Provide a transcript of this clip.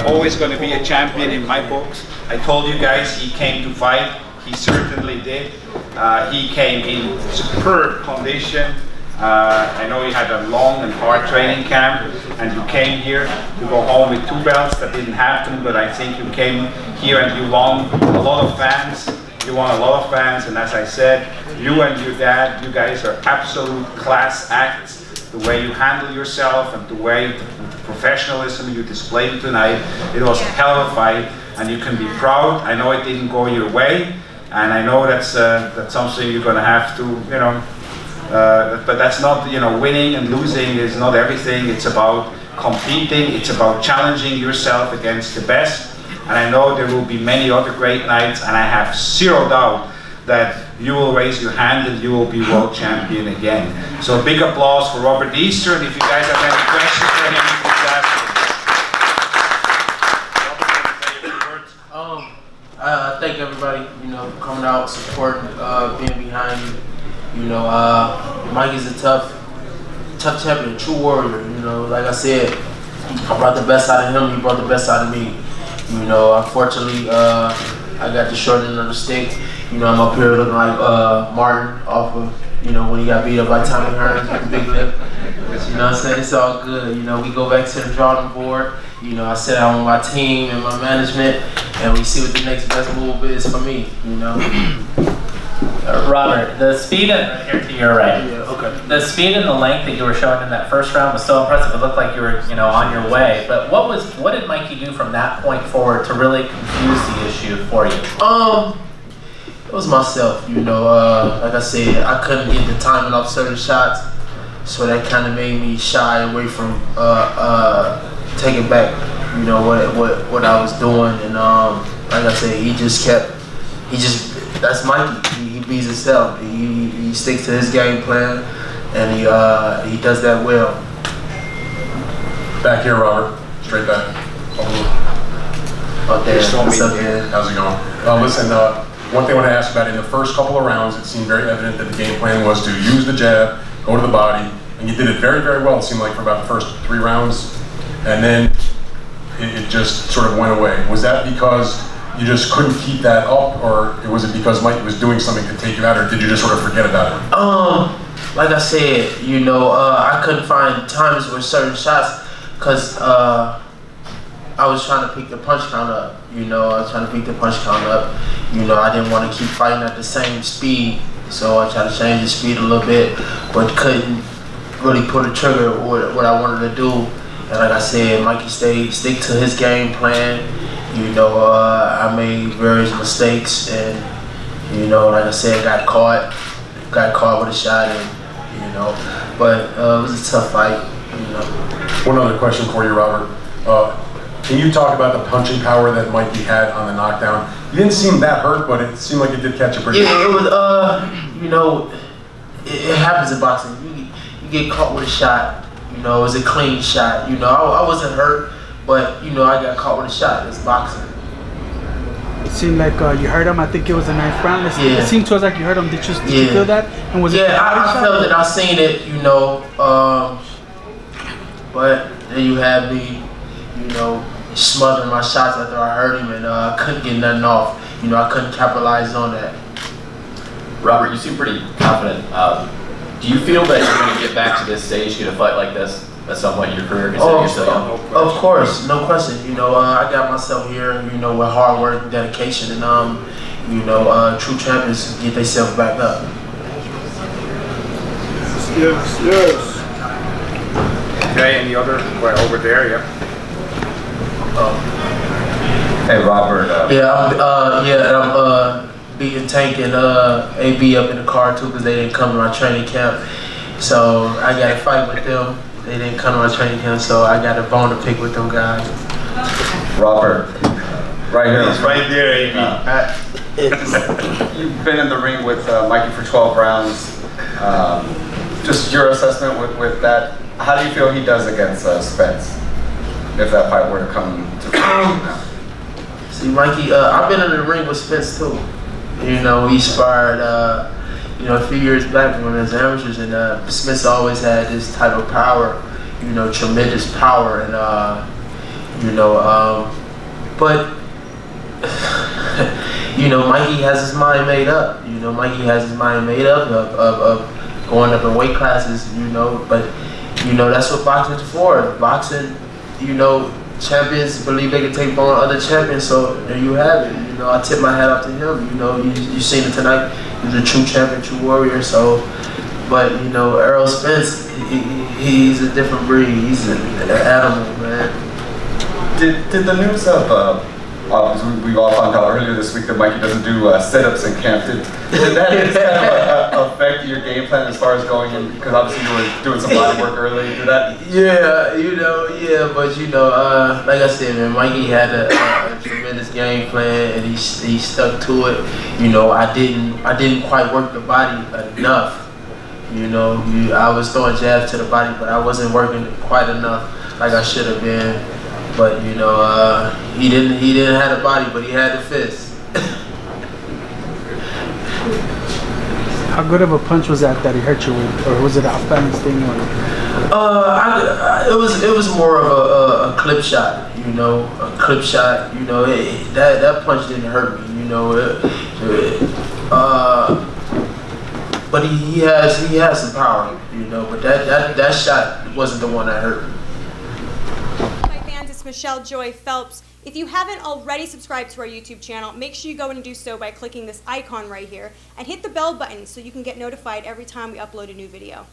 always going to be a champion in my books. I told you guys he came to fight. He certainly did. He came in superb condition. I know you had a long and hard training camp, and you came here to go home with 2 belts. That didn't happen, but I think you came here and you won a lot of fans. You won a lot of fans, and as I said, you and your dad, you guys are absolute class acts. The way you handle yourself and the way the professionalism you displayed tonight, it was a hell of a fight, and you can be proud. I know it didn't go your way, and I know that's something you're going to have to, you know. But that's not, you know, winning and losing is not everything. It's about competing. It's about challenging yourself against the best. And I know there will be many other great nights, and I have 0 doubt that you will raise your hand and you will be world champion again. So a big applause for Robert Easter, and if you guys have any questions for him, please ask him. I thank everybody, you know, coming out, supporting, being behind you. You know, Mike is a tough champion, true warrior. You know, like I said, I brought the best out of him. He brought the best out of me. You know, unfortunately, I got the short end of the stick. You know, I'm up here looking like Martin off of, you know, when he got beat up by Tommy Hearns with the big lip. You know what I'm saying? It's all good. You know, we go back to the drawing board. You know, I sit down with my team and my management, and we see what the next best move is for me. You know. Robert, the speed and right here to your right. Yeah, okay. The speed and the length that you were showing in that first round was so impressive. It looked like you were, you know, on your way. But what did Mikey do from that point forward to really confuse the issue for you? It was myself. You know, like I said, I couldn't get the timing off certain shots, so that kind of made me shy away from taking back, you know, what I was doing. And like I said, that's Mikey. He beats himself. He sticks to his game plan, and he does that well. Back here, Robert. Straight back. Out there. What's up, man? How's it going? Listen, one thing I want to ask about, in the first couple of rounds, it seemed very evident that the game plan was to use the jab, go to the body, and you did it very, very well, it seemed like, for about the first 3 rounds, and then it just sort of went away. Was that because you just couldn't keep that up, or was it because Mike was doing something to take you out, or did you just sort of forget about it? Like I said, you know, I couldn't find times with certain shots because I was trying to pick the punch count up. You know, I was trying to pick the punch count up. You know, I didn't want to keep fighting at the same speed, so I tried to change the speed a little bit, but couldn't really pull the trigger what I wanted to do. And like I said, Mikey stick to his game plan. You know, I made various mistakes, and you know, like I said, got caught with a shot, and you know, but it was a tough fight. You know. One other question for you, Robert. Can you talk about the punching power that Mikey had on the knockdown? You didn't seem that hurt, but it seemed like it did catch you pretty. Yeah, it was. You know, it happens in boxing. You get caught with a shot. You know, it was a clean shot. You know, I wasn't hurt. But, you know, I got caught with a shot. It's boxing. It seemed like you hurt him. I think it was a 9th round. It seemed to us like you hurt him. Did you feel that? And was it I felt it. I seen it, you know. But then you had me, you know, smothering my shots after I hurt him, and I couldn't get nothing off. You know, I couldn't capitalize on that. Robert, you seem pretty confident. Do you feel that you're going to get back to this stage, get a fight like this at some point in your career? Of course, no question. You know, I got myself here, you know, with hard work and dedication, and you know, true champions get themselves back up. Yes. Okay, any other? Right over there, yeah. Hey, Robert. I'm beating Tank and AB up in the car too, because they didn't come to my training camp. So I got to fight with them. They didn't come to my training camp, so I got a bone to pick with them guys. Robert, right here. He's right there, AB. You've been in the ring with Mikey for 12 rounds. Just your assessment with that. How do you feel he does against Spence, if that fight were to come to fruition? See, Mikey, I've been in the ring with Spence too. You know, he sparred, you know, a few years back when I was amateurs, and Spence always had this type of power, you know, tremendous power, and you know. But you know, Mikey has his mind made up. You know, Mikey has his mind made up of going up in weight classes. You know, but you know that's what boxing's for. Boxing, you know, champions believe they can take on other champions. So there you have it. You know, I tip my hat off to him. You know, you seen it tonight. He's a true champion, true warrior. So, but you know, Errol Spence, he's a different breed. He's an animal, man. Did the news of we all found out earlier this week that Mikey doesn't do sit-ups in camp. Did that kind of affect your game plan as far as going in? Because obviously you were doing some body work early. Did that? Yeah, you know, yeah, but you know, like I said, man, Mikey had a tremendous game plan, and he stuck to it. You know, I didn't quite work the body enough. You know, I was throwing jabs to the body, but I wasn't working quite enough like I should have been. But you know, he didn't have the body, but he had the fist. How good of a punch was that he hurt you with, or was it a balance thing? Or? It was more of a clip shot, you know, a clip shot. You know, that punch didn't hurt me, you know. But he has some power, you know. But that shot wasn't the one that hurt me. Michelle Joy Phelps. If you haven't already subscribed to our YouTube channel, make sure you go and do so by clicking this icon right here and hit the bell button so you can get notified every time we upload a new video.